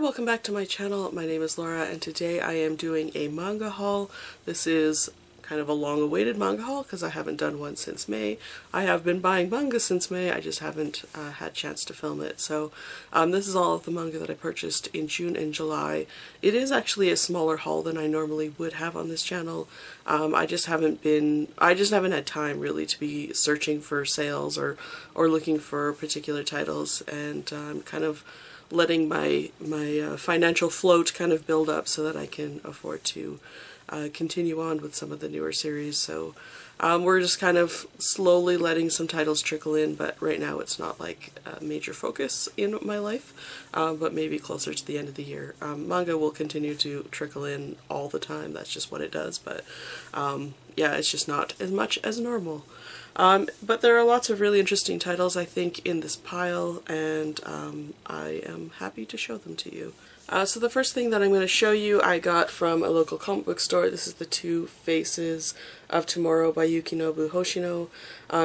welcome back to my channel. My name is Laura and today I am doing a manga haul. This is kind of a long-awaited manga haul because I haven't done one since May. I have been buying manga since May, I just haven't had a chance to film it. So this is all of the manga that I purchased in June and July. It is actually a smaller haul than I normally would have on this channel. I just haven't had time really to be searching for sales or looking for particular titles, and I'm kind of letting my financial float kind of build up so that I can afford to continue on with some of the newer series. So we're just kind of slowly letting some titles trickle in, but right now it's not like a major focus in my life, but maybe closer to the end of the year. Manga will continue to trickle in all the time, that's just what it does, but yeah, it's just not as much as normal. But there are lots of really interesting titles, I think, in this pile, and I am happy to show them to you. So the first thing that I'm going to show you I got from a local comic book store. This is The Two Faces of Tomorrow by Yukinobu Hoshino.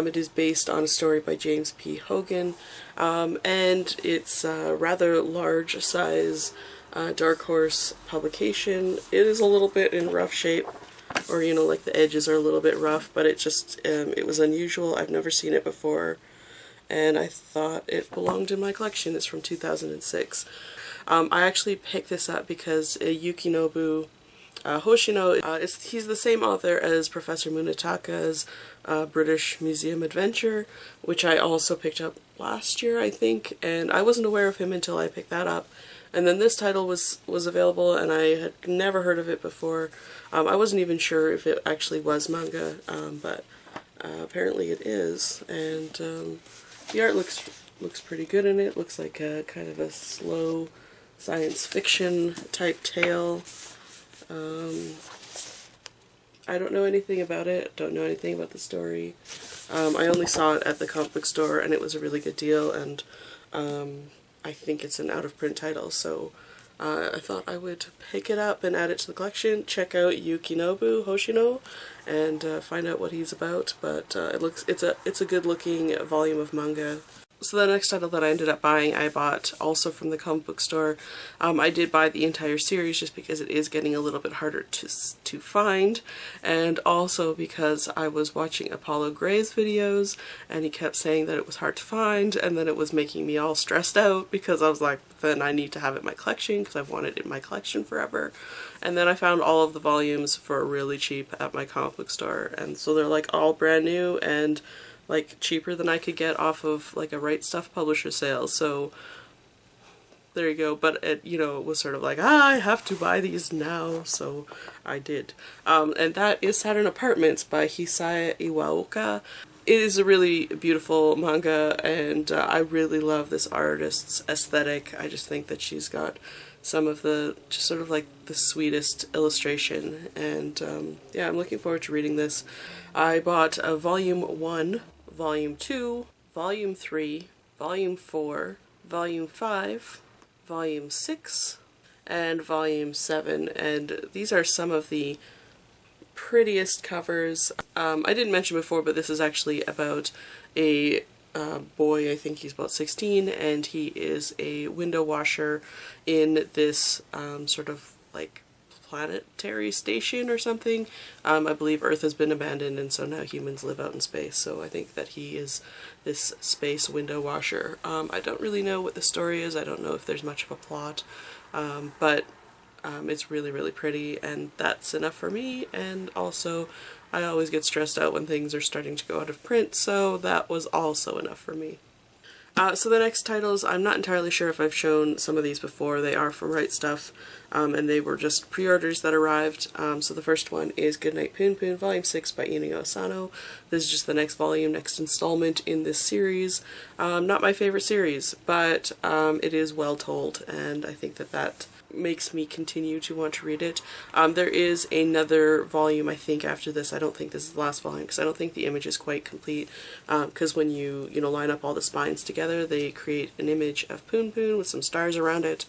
It is based on a story by James P. Hogan, and it's a rather large size Dark Horse publication. It is a little bit in rough shape, or you know, like the edges are a little bit rough, but it just it was unusual. I've never seen it before and I thought it belonged in my collection. It's from 2006. I actually picked this up because Yukinobu Hoshino, he's the same author as Professor Munetaka's British Museum Adventure, which I also picked up last year, I think, and I wasn't aware of him until I picked that up. And then this title was available, and I had never heard of it before. I wasn't even sure if it actually was manga, but apparently it is. And the art looks pretty good in it. Looks like a kind of a slow science fiction type tale. I don't know anything about it. Don't know anything about the story. I only saw it at the comic book store, and it was a really good deal. And I think it's an out-of-print title, so I thought I would pick it up and add it to the collection, check out Yukinobu Hoshino, and find out what he's about. But it's a good-looking volume of manga. So the next title that I ended up buying, I bought also from the comic book store. I did buy the entire series just because it is getting a little bit harder to find, and also because I was watching Apollo Gray's videos and he kept saying that it was hard to find, and then it was making me all stressed out because I was like, then I need to have it in my collection because I've wanted it in my collection forever. And then I found all of the volumes for really cheap at my comic book store, and so they're like all brand new and like cheaper than I could get off of like a Right Stuff publisher sale. So there you go. But it, you know, it was sort of like, I have to buy these now, so I did. And that is Saturn Apartments by Hisaya Iwaoka. It is a really beautiful manga, and I really love this artist's aesthetic. I just think that she's got some of the, just sort of like the sweetest illustration, and yeah, I'm looking forward to reading this. I bought Volume 1, Volume 2, Volume 3, Volume 4, Volume 5, Volume 6, and Volume 7, and these are some of the prettiest covers. I didn't mention before, but this is actually about a boy, I think he's about 16, and he is a window washer in this sort of like planetary station or something. I believe Earth has been abandoned, and so now humans live out in space, so I think that he is this space window washer. I don't really know what the story is. I don't know if there's much of a plot, but it's really, really pretty, and that's enough for me. And also, I always get stressed out when things are starting to go out of print, so that was also enough for me. So the next titles, I'm not entirely sure if I've shown some of these before. They are from Right Stuff, and they were just pre-orders that arrived. So the first one is Goodnight Poon Poon, Volume 6 by Inio Asano. This is just the next volume, next installment in this series. Not my favorite series, but it is well told, and I think that makes me continue to want to read it. There is another volume, I think, after this. I don't think this is the last volume because I don't think the image is quite complete, because when you line up all the spines together, they create an image of Poon Poon with some stars around it.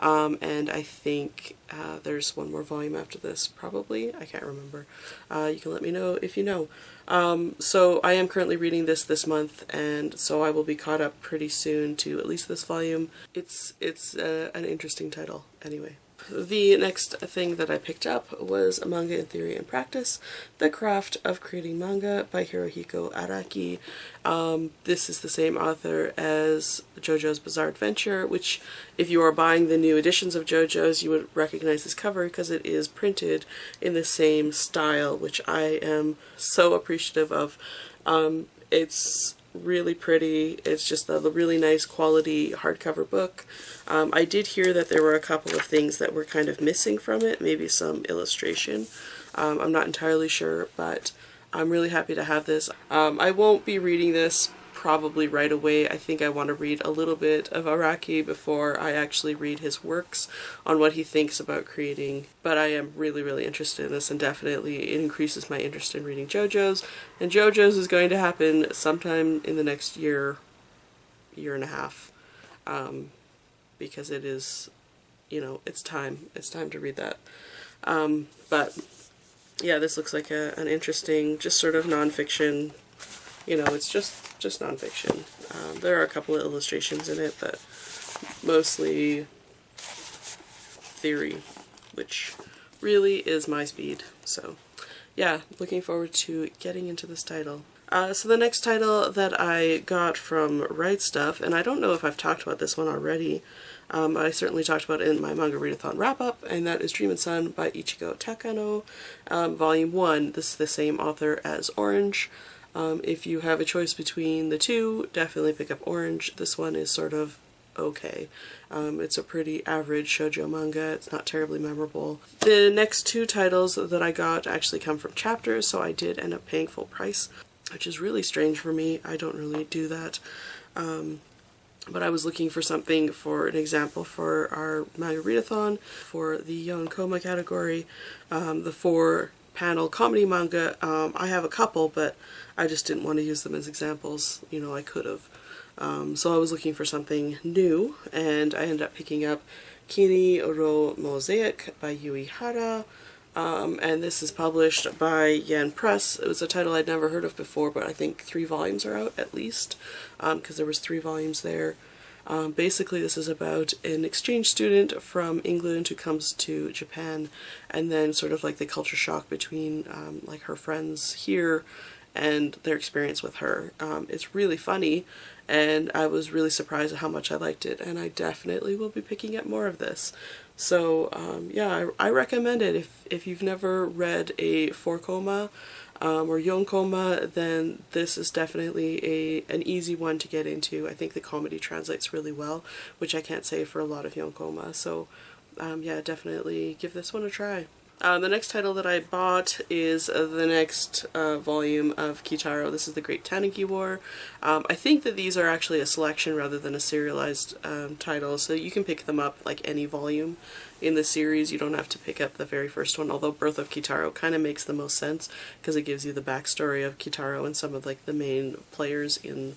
and I think there's one more volume after this, probably. I can't remember. You can let me know if you know. So I am currently reading this month, and so I will be caught up pretty soon to at least this volume. It's an interesting title anyway. The next thing that I picked up was Manga in Theory and Practice, The Craft of Creating Manga by Hirohiko Araki. This is the same author as JoJo's Bizarre Adventure, which if you are buying the new editions of JoJo's, you would recognize this cover because it is printed in the same style, which I am so appreciative of. It's really pretty. It's just a really nice quality hardcover book. I did hear that there were a couple of things that were kind of missing from it, maybe some illustration. I'm not entirely sure, but I'm really happy to have this. I won't be reading this probably right away. I think I want to read a little bit of Araki before I actually read his works on what he thinks about creating. But I am really, really interested in this, and definitely it increases my interest in reading JoJo's. And JoJo's is going to happen sometime in the next year and a half. Because it is, you know, it's time. It's time to read that. But yeah, this looks like an interesting, just sort of nonfiction. You know, it's just nonfiction. There are a couple of illustrations in it, but mostly theory, which really is my speed. So yeah, looking forward to getting into this title. So the next title that I got from Right Stuff, and I don't know if I've talked about this one already, I certainly talked about it in my Manga Readathon wrap-up, and that is Dream and Sun by Ichigo Takano, Volume 1. This is the same author as Orange. If you have a choice between the two, definitely pick up Orange. This one is sort of okay. It's a pretty average shoujo manga. It's not terribly memorable. The next two titles that I got actually come from chapters, so I did end up paying full price, which is really strange for me. I don't really do that. But I was looking for something for an example for our Manga Readathon for the Yonkoma category. The 4-panel comedy manga, I have a couple, but I just didn't want to use them as examples. You know, I could have. So I was looking for something new, and I ended up picking up Kini Ro Mosaic by Yui Hara. And this is published by Yen Press. It was a title I'd never heard of before, but I think 3 volumes are out at least, because there was 3 volumes there. Basically this is about an exchange student from England who comes to Japan, and then sort of like the culture shock between like her friends here and their experience with her. It's really funny, and I was really surprised at how much I liked it, and I definitely will be picking up more of this. So yeah, I recommend it. If you've never read a 4-koma or yonkoma, then this is definitely an easy one to get into. I think the comedy translates really well, which I can't say for a lot of yonkoma. So yeah, definitely give this one a try. The next title that I bought is the next volume of Kitaro. This is The Great Tanuki War. I think that these are actually a selection rather than a serialized title, so you can pick them up like any volume in the series. You don't have to pick up the very first one, although Birth of Kitaro kind of makes the most sense because it gives you the backstory of Kitaro and some of like the main players in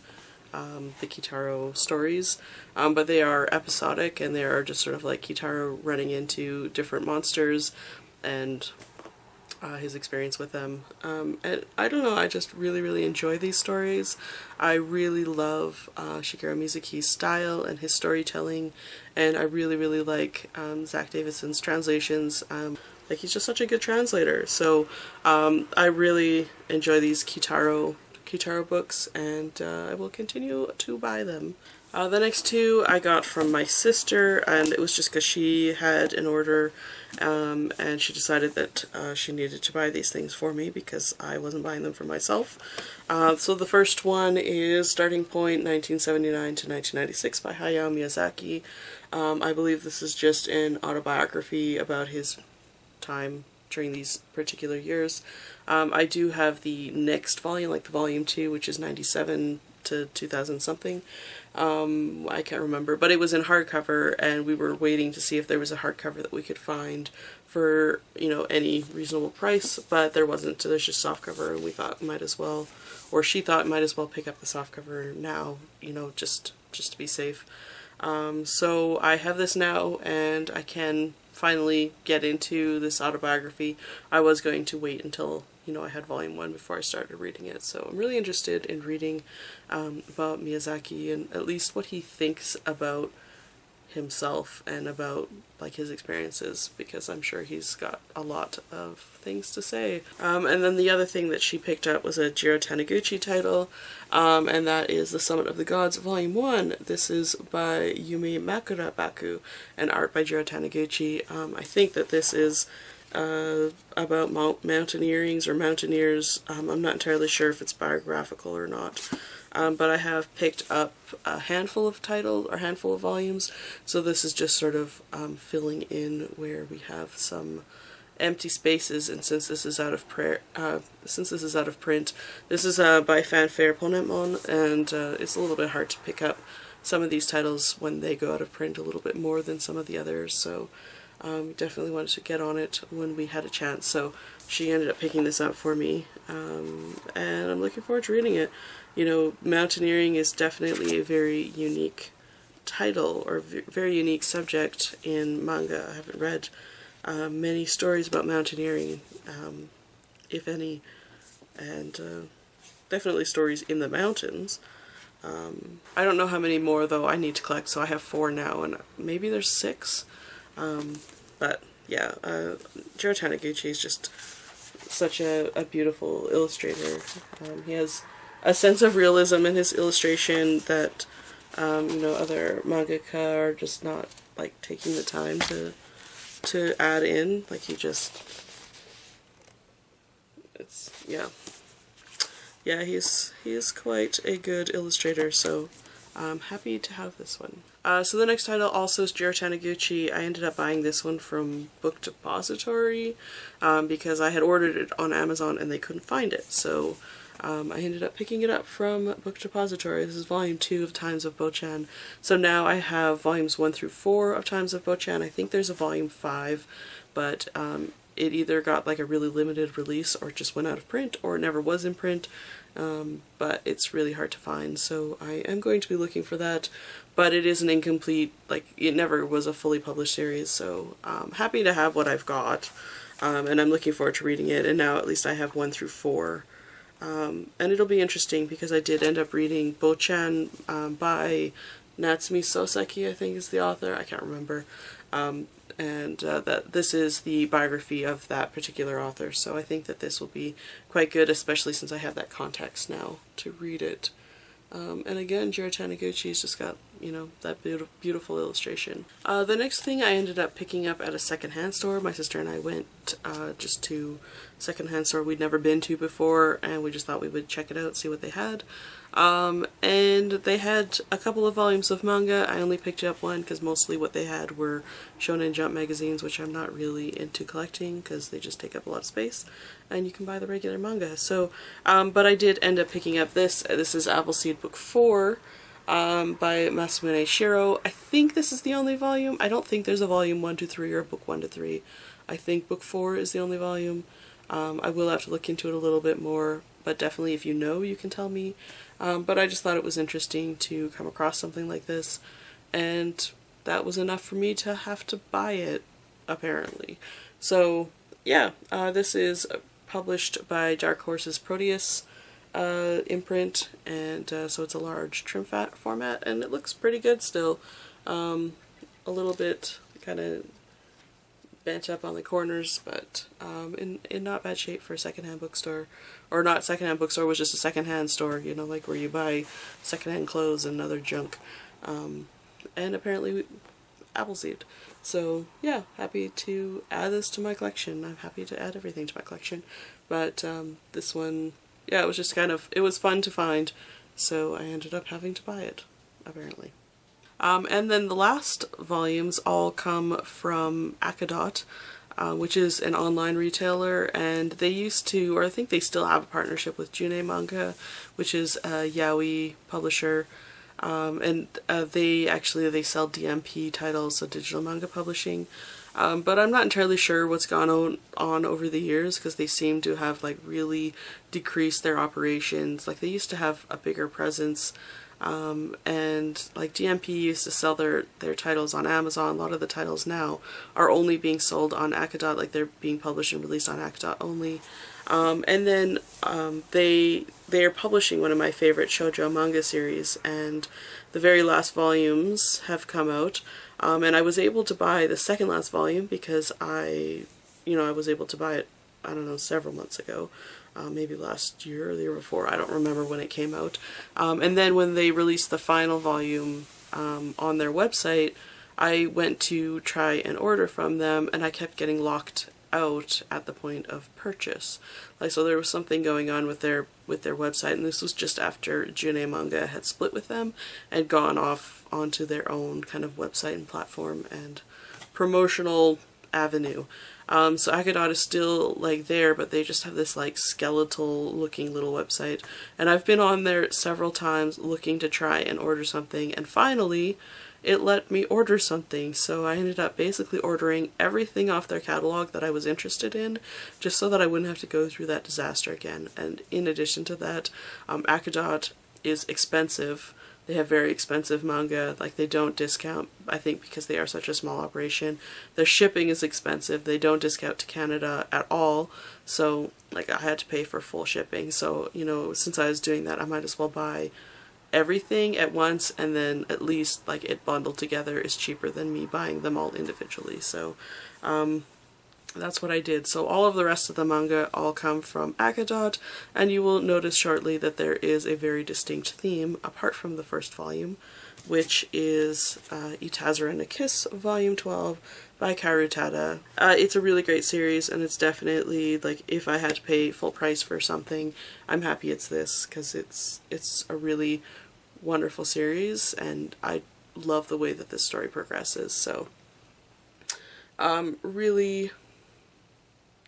the Kitaro stories, but they are episodic, and they are just sort of like Kitaro running into different monsters and his experience with them. And I don't know, I just really enjoy these stories. I really love Shigeru Mizuki's style and his storytelling, and I really like Zach Davidson's translations. Like, he's just such a good translator. So I really enjoy these Kitaro books, and I will continue to buy them. The next 2 I got from my sister, and it was just because she had an order, and she decided that she needed to buy these things for me because I wasn't buying them for myself. So the first one is Starting Point 1979 to 1996 by Hayao Miyazaki. I believe this is just an autobiography about his time during these particular years. I do have the next volume, like the volume 2, which is 97 to 2000 something. I can't remember, but it was in hardcover, and we were waiting to see if there was a hardcover that we could find for, you know, any reasonable price, but there wasn't. So there's just softcover, and we thought might as well, or she thought might as well pick up the softcover now, you know, just to be safe. So I have this now, and I can finally get into this autobiography. I was going to wait until, you know, I had volume 1 before I started reading it, so I'm really interested in reading about Miyazaki and at least what he thinks about himself and about like his experiences, because I'm sure he's got a lot of things to say. And then the other thing that she picked up was a Jiro Taniguchi title, and that is The Summit of the Gods Volume 1. This is by Yumi Makurabaku and art by Jiro Taniguchi. I think that this is about mountaineerings or mountaineers. I'm not entirely sure if it's biographical or not. But I have picked up a handful of titles or handful of volumes, so this is just sort of filling in where we have some empty spaces. And since this is out of print, this is by Fanfare Ponenmon, and it's a little bit hard to pick up some of these titles when they go out of print a little bit more than some of the others. So definitely wanted to get on it when we had a chance. So she ended up picking this up for me, and I'm looking forward to reading it. You know, mountaineering is definitely a very unique title or very unique subject in manga. I haven't read many stories about mountaineering, if any, and definitely stories in the mountains. I don't know how many more though I need to collect, so I have 4 now, and maybe there's 6. But yeah, Jiro Taniguchi is just such a beautiful illustrator. He has a sense of realism in his illustration that you know, other mangaka are just not like taking the time to add in. Like he he is quite a good illustrator, so I'm happy to have this one. So the next title also is Jiro Taniguchi. I ended up buying this one from Book Depository because I had ordered it on Amazon and they couldn't find it, so I ended up picking it up from Book Depository. This is volume 2 of Times of Bochan. So now I have volumes 1 through 4 of Times of Bochan. I think there's a volume 5, but it either got like a really limited release or it just went out of print or it never was in print. But it's really hard to find, so I am going to be looking for that. But it is an incomplete, like it never was a fully published series, so I'm happy to have what I've got. And I'm looking forward to reading it, and now at least I have 1 through 4. And it'll be interesting because I did end up reading Bochan by Natsumi Soseki, I think is the author, I can't remember. And that this is the biography of that particular author, so I think that this will be quite good, especially since I have that context now to read it. And again, Jiro Taniguchi's just got, you know, that beautiful illustration. The next thing I ended up picking up at a secondhand store. My sister and I went just to a secondhand store we'd never been to before, and we just thought we would check it out, see what they had. And they had a couple of volumes of manga. I only picked up 1 because mostly what they had were Shonen Jump magazines, which I'm not really into collecting because they just take up a lot of space, and you can buy the regular manga. So, but I did end up picking up this. This is Appleseed Book 4 by Masamune Shiro. I think this is the only volume. I don't think there's a volume 1 to 3 or book 1 to 3. I think book 4 is the only volume. I will have to look into it a little bit more, but definitely if you know, you can tell me. But I just thought it was interesting to come across something like this, and that was enough for me to have to buy it, apparently. So yeah, this is published by Dark Horse's Proteus imprint, and so it's a large trim format, and it looks pretty good still. A little bit kind of bent up on the corners, but in not bad shape for a secondhand bookstore. Or not secondhand bookstore, was just a secondhand store, you know, like where you buy secondhand clothes and other junk. And apparently Appleseed. So yeah, happy to add this to my collection. I'm happy to add everything to my collection. But this one, yeah, it was just kind of, it was fun to find, so I ended up having to buy it, apparently. And then the last volumes all come from Akadot, which is an online retailer, and they used to, or I think they still have a partnership with June Manga, which is a yaoi publisher, and they sell DMP titles, so digital manga publishing, but I'm not entirely sure what's gone on over the years, because they seem to have like really decreased their operations. Like they used to have a bigger presence And like DMP used to sell their titles on Amazon. A lot of the titles now are only being sold on Akadot, like they're being published and released on Akadot only. And then they are publishing one of my favorite shoujo manga series, and the very last volumes have come out. And I was able to buy the second last volume because I was able to buy it, I don't know, several months ago. Maybe last year or the year before, I don't remember when it came out. And then when they released the final volume on their website, I went to try and order from them, and I kept getting locked out at the point of purchase. Like, so there was something going on with their website, and this was just after June Manga had split with them and gone off onto their own kind of website and platform and promotional avenue. So Akadot is still like there, but they just have this like skeletal looking little website, and I've been on there several times looking to try and order something, and finally it let me order something. So I ended up basically ordering everything off their catalog that I was interested in, just so that I wouldn't have to go through that disaster again. And in addition to that, Akadot is expensive. They have very expensive manga. Like, they don't discount, I think because they are such a small operation. Their shipping is expensive. They don't discount to Canada at all. So, like, I had to pay for full shipping. So, you know, since I was doing that, I might as well buy everything at once, and then at least, like, it bundled together is cheaper than me buying them all individually. So, that's what I did. So all of the rest of the manga all come from Akadot, and you will notice shortly that there is a very distinct theme apart from the first volume, which is Itazura no Kiss Volume 12 by Kaoru Tada. It's a really great series, and it's definitely, like, if I had to pay full price for something, I'm happy it's this, because it's a really wonderful series, and I love the way that this story progresses. So really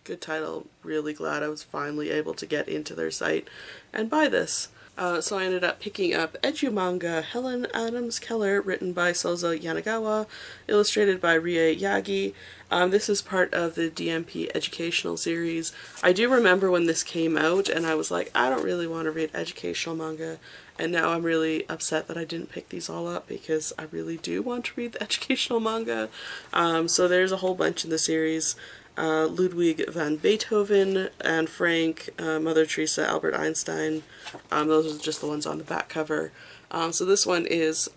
good title. Really glad I was finally able to get into their site and buy this. So I ended up picking up Eju Manga Helen Adams Keller, written by Sozo Yanagawa, illustrated by Rie Yagi. This is part of the DMP educational series. I do remember when this came out and I was like, I don't really want to read educational manga, and now I'm really upset that I didn't pick these all up because I really do want to read the educational manga. So there's a whole bunch in the series. Ludwig van Beethoven, Anne Frank, Mother Teresa, Albert Einstein. Those are just the ones on the back cover. So this one is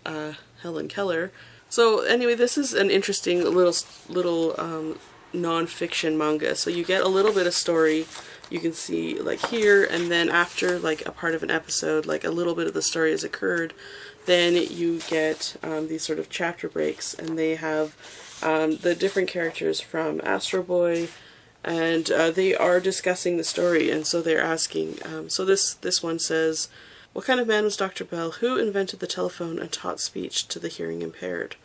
Helen Keller. So anyway, this is an interesting little non-fiction manga. So you get a little bit of story. You can see like here, and then after like a part of an episode, like a little bit of the story has occurred, then you get these sort of chapter breaks, and they have the different characters from Astro Boy, and they are discussing the story, and so they're asking, so this one says, what kind of man was Dr. Bell? Who invented the telephone and taught speech to the hearing impaired?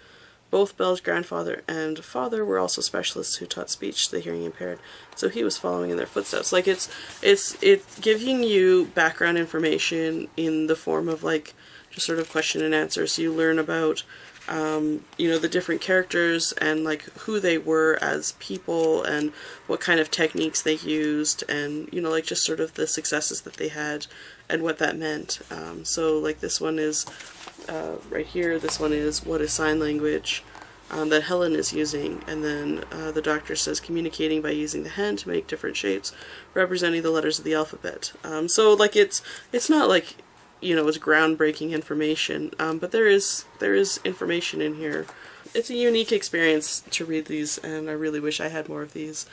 Both Bell's grandfather and father were also specialists who taught speech to the hearing impaired, so he was following in their footsteps. Like, it's giving you background information in the form of like just sort of question and answer, so you learn about you know, the different characters and like who they were as people and what kind of techniques they used, and you know, like just sort of the successes that they had and what that meant. So like this one is right here, this one is what is sign language that Helen is using, and then the doctor says communicating by using the hand to make different shapes representing the letters of the alphabet. So like it's not like, you know, it's groundbreaking information, but there is information in here. It's a unique experience to read these, and I really wish I had more of these.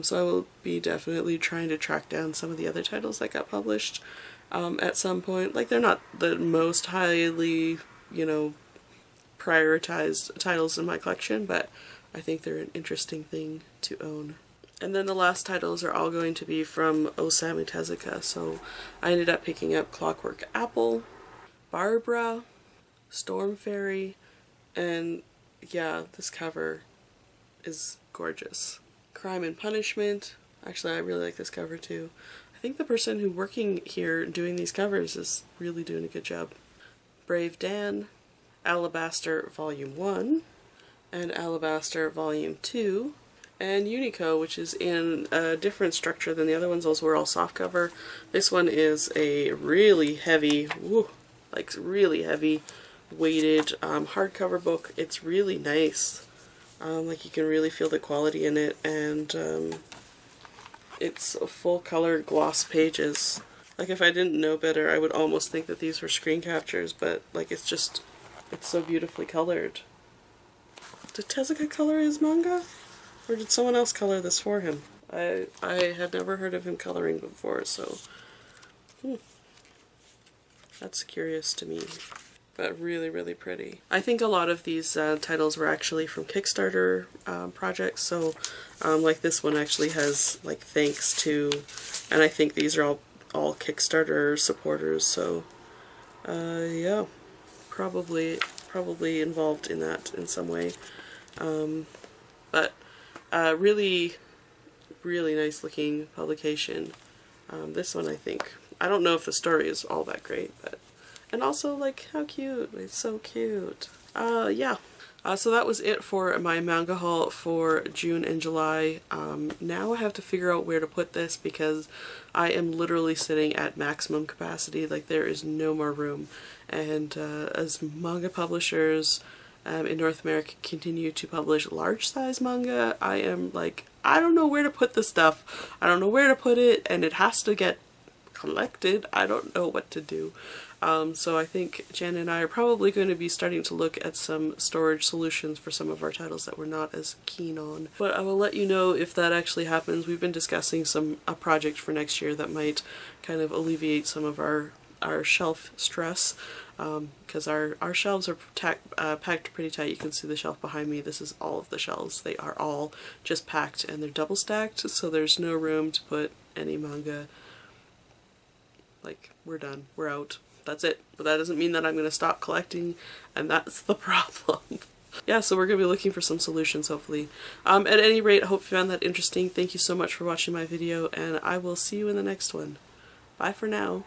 So I will be definitely trying to track down some of the other titles that got published at some point. Like, they're not the most highly, you know, prioritized titles in my collection, but I think they're an interesting thing to own. And then the last titles are all going to be from Osamu Tezuka, so I ended up picking up Clockwork Apple, Barbara, Storm Fairy, and yeah, this cover is gorgeous. Crime and Punishment. Actually, I really like this cover too. I think the person who's working here doing these covers is really doing a good job. Brave Dan, Alabaster Volume 1, and Alabaster Volume 2, and Unico, which is in a different structure than the other ones. Those were all softcover. This one is a really heavy, like really heavy weighted hardcover book. It's really nice. Like you can really feel the quality in it, and it's full color gloss pages. Like if I didn't know better, I would almost think that these were screen captures, but like it's so beautifully colored. Did Tezuka color his manga? Or did someone else color this for him? I had never heard of him coloring before, so that's curious to me. But really, really pretty. I think a lot of these titles were actually from Kickstarter projects, so like this one actually has like thanks to, and I think these are all Kickstarter supporters, so yeah, probably involved in that in some way. But really, really nice looking publication. This one, I think, I don't know if the story is all that great, but, and also like how cute, it's so cute. Yeah. So that was it for my manga haul for June and July. Now I have to figure out where to put this because I am literally sitting at maximum capacity, like there is no more room. And as manga publishers in North America continue to publish large size manga, I am like, I don't know where to put this stuff. I don't know where to put it, and it has to get collected. I don't know what to do. So I think Jen and I are probably going to be starting to look at some storage solutions for some of our titles that we're not as keen on. But I will let you know if that actually happens. We've been discussing a project for next year that might kind of alleviate some of our shelf stress, because our shelves are packed pretty tight. You can see the shelf behind me. This is all of the shelves. They are all just packed and they're double stacked, so there's no room to put any manga. Like, we're done. We're out. That's it. But that doesn't mean that I'm going to stop collecting, and that's the problem. Yeah, so we're going to be looking for some solutions, hopefully. At any rate, I hope you found that interesting. Thank you so much for watching my video, and I will see you in the next one. Bye for now.